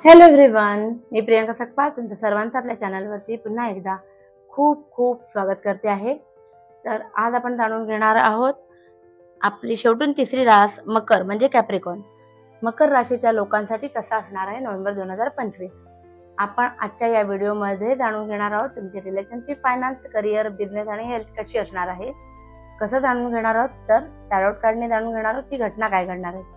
Hello everyone, मी प्रियंका सकपाळ तुमचं सर्वांचं आपल्या चॅनलवरती पुन्हा एकदा खूप खूप स्वागत करते आहे. तर आज आपण जाणून घेणार आहोत आपली शेवटून तिसरी रास मकर म्हणजे कॅप्रिकॉन. मकर राशीच्या लोकांसाठी कसा असणार आहे नोव्हेंबर 2025. आपण आजच्या या व्हिडिओमध्ये जाणून घेणार आहोत तुमचे रिलेशनशिप, फायनान्स, करिअर, बिझनेस आणि हेल्थ कशी असणार आहे. कसं जाणून घेणार आहोत तर टॅरोट कार्डने जाणून घेणार आहोत की घटना काय घडणार आहे.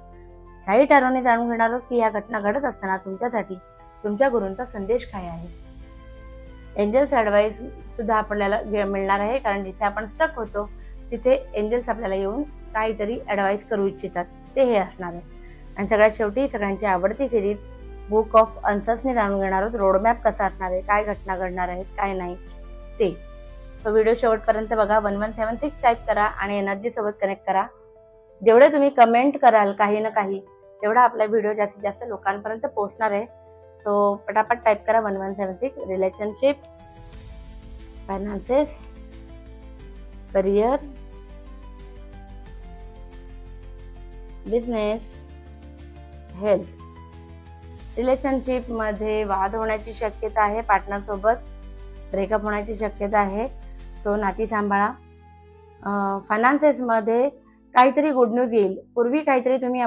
शाही टॅरोने जाणून घेणार आहोत की या घटना घडत असताना तुमच्यासाठी तुमच्या गुरूंचा संदेश काय आहे. एंजल्स ॲडवाइस सुद्धा आपल्याला मिळणार आहे, कारण जिथे आपण स्टक होतो तिथे एंजल्स आपल्याला येऊन काहीतरी ॲडवाइस करू इच्छितात, ते हे असणार आहे. आणि सगळ्यात शेवटी सगळ्यांची आवडती सिरीज बुक ऑफ आन्सर्सने जाणून घेणार आहोत रोडमॅप कसा असणार आहे, काय घटना घडणार आहेत, काय नाही ते. तो व्हिडिओ शेवटपर्यंत बघा. 1176 टाईप करा आणि एनर्जी सोबत कनेक्ट करा. जेवढे तुम्ही कमेंट कराल काही ना काही, तेवढा आपला व्हिडिओ जास्तीत जास्त लोकांपर्यंत पोहोचणार आहे. सो पटापट टाईप करा 1176. Relationship, finances, career, business, health. Relationship मध्ये वाद होण्याची शक्यता आहे, पार्टनर सोबत ब्रेकअप होण्याची शक्यता आहे, सो नाती सांभाळा. फायनान्सेस मध्ये काहीतरी गुड न्यूज येईल. पूर्वी काहीतरी तुम्ही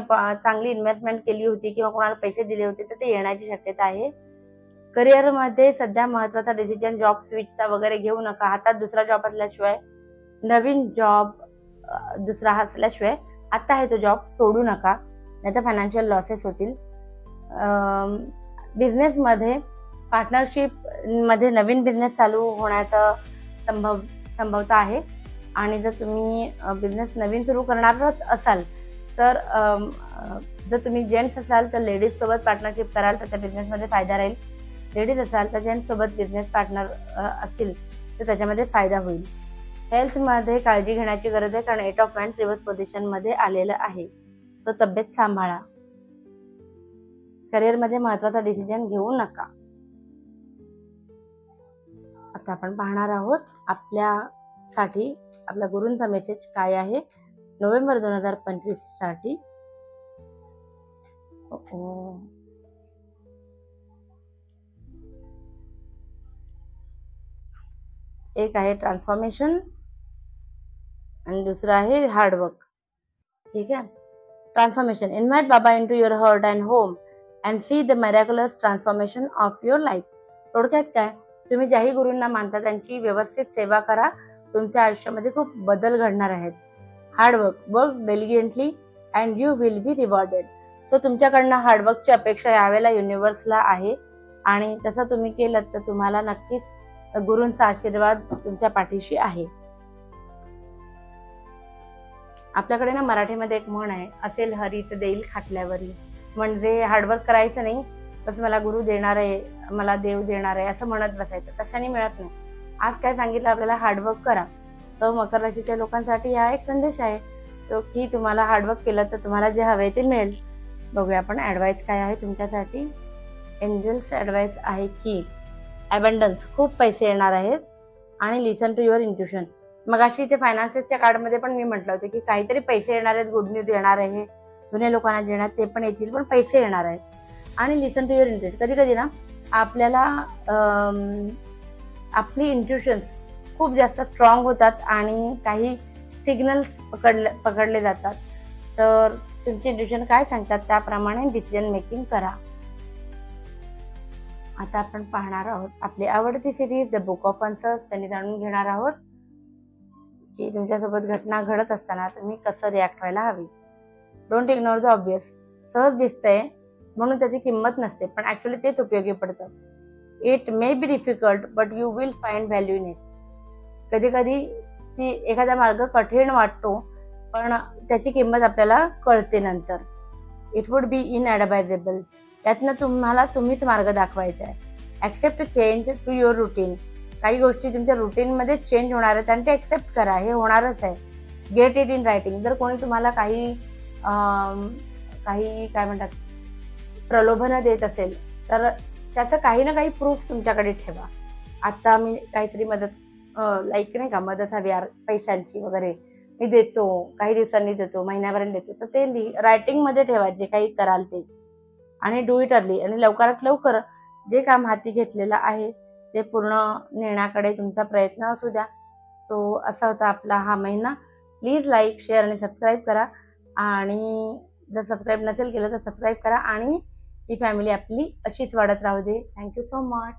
चांगली इन्व्हेस्टमेंट केली होती किंवा कोणाला पैसे दिले होते तर ते येण्याची शक्यता आहे. करिअरमध्ये सध्या महत्त्वाचा डिसिजन जॉब स्विचचा वगैरे घेऊ नका. हातात दुसरा जॉब असल्याशिवाय, नवीन जॉब दुसरा असल्याशिवाय आता आहे तो जॉब सोडू नका, नाहीतर फायनान्शियल लॉसेस होतील. बिझनेसमध्ये पार्टनरशिपमध्ये नवीन बिझनेस चालू होण्याचा संभवता आहे. आणि जर तुम्ही बिझनेस नवीन सुरू करणारच असाल तर जर तुम्ही जेंट्स असाल तर लेडीज सोबत पार्टनरशिप कराल तर त्या बिझनेसमध्ये फायदा राहील. लेडीज असाल तर जेंट्स सोबत बिझनेस पार्टनर असतील तर त्याच्यामध्ये फायदा होईल. हेल्थमध्ये काळजी घेण्याची गरज आहे, कारण 8 ऑफ वँड्स रिव्हर्स पोझिशनमध्ये आलेलं आहे, तो तब्येत सांभाळा. करिअरमध्ये महत्त्वाचा डिसिजन घेऊ नका. आता आपण पाहणार आहोत आपल्यासाठी आपल्या गुरूंचा मेसेज काय आहे नोव्हेंबर 2025 साठी. एक आहे ट्रान्सफॉर्मेशन आणि दुसरा आहे हार्डवर्क. ठीक आहे. Transformation. Invite Baba into your heart and home and see the miraculous transformation of your life. थोडक्यात काय, तुम्ही ज्याही गुरूंना मानता त्यांची व्यवस्थित सेवा करा, तुमच्या आयुष्यामध्ये खूप बदल घडणार आहेत. Hard work. Work diligently and you will be rewarded. So तुमच्याकडनं हार्डवर्कची अपेक्षा यावेळेला युनिव्हर्सला आहे, आणि तसं तुम्ही केलं तर तुम्हाला नक्कीच गुरूंचा आशीर्वाद तुमच्या पाठीशी आहे. आपल्याकडे ना मराठीमध्ये एक म्हण आहे, असेल हरी तर देईल खाटल्यावरी. म्हणजे हार्डवर्क करायचं नाही, तसं मला गुरु देणार आहे, मला देव देणार आहे असं म्हणत बसायचं, तशाने मिळत नाही. आज काय सांगितलं आपल्याला, हार्डवर्क करा. तर मकर राशीच्या लोकांसाठी हा एक संदेश आहे तो की तुम्हाला हार्डवर्क केलं तर तुम्हाला जे हवे ते मिळेल. बघूया आपण ॲडवाइस काय आहे तुमच्यासाठी. एंजल्स ॲडवाइस आहे की अबंडन्स, खूप पैसे येणार आहेत, आणि लिसन टू युअर इंट्युशन. मग अशी ते फायनान्सेसच्या कार्डमध्ये पण मी म्हटलं होतं की काहीतरी पैसे येणार आहेत, गुड न्यूज येणार आहे, जुन्या लोकांना जे येणार ते पण येतील, पण पैसे येणार आहेत. आणि लिसन टू युअर इंट्युशन. कधी कधी ना आपल्याला आपली इंट्युशन्स खूप जास्त स्ट्रॉंग होतात आणि काही सिग्नल्स पकडले जातात. तर तुमचे इंट्युशन काय सांगतात त्याप्रमाणे डिसिजन मेकिंग करा. आता आपण पाहणार आहोत आपली आवडती series the book of answers. त्यांनी जाणून घेणार आहोत की तुमच्यासोबत घटना घडत असताना तुम्ही कसं रिॲक्ट व्हायला हवी. Don't ignore the obvious. सहज दिसतंय म्हणून त्याची किंमत नसते, पण ॲक्च्युली तेच उपयोगी पडतं. It may be difficult but you will find value in it. कधी कधी ती एखादा मार्ग कठीण वाटतो, पण त्याची किंमत आपल्याला कळते नंतर. It would be inadvisable. यातनं तुम्हाला तुम्हीच मार्ग दाखवायचा आहे. Accept change to your routine. काही गोष्टी तुमच्या रुटीनमध्ये चेंज होणार आहेत आणि ते ॲक्सेप्ट करा, हे होणारच आहे. Get it in writing. जर कोणी तुम्हाला काही काय म्हणतात प्रलोभनं देत असेल तर त्याचं काही ना काही प्रूफ तुमच्याकडे ठेवा. आता मी काहीतरी मदत लाईक नाही का, मदत हवी पैशांची वगैरे, मी देतो, काही दिवसांनी देतो, महिन्याभराने देतो, तर ते रायटिंगमध्ये ठेवा जे काही कराल ते. आणि डू इट अर्ली, आणि लवकरात लवकर जे काम हाती घेतलेलं आहे ते पूर्ण नेण्याकडे तुमचा प्रयत्न असू द्या. सो असा होता आपला हा महिना. प्लीज लाईक, शेअर आणि सबस्क्राईब करा. आणि जर सबस्क्राईब नसेल केलं तर सबस्क्राईब करा, आणि ही फॅमिली आपली अशीच वाढत राहू दे. Thank you so much.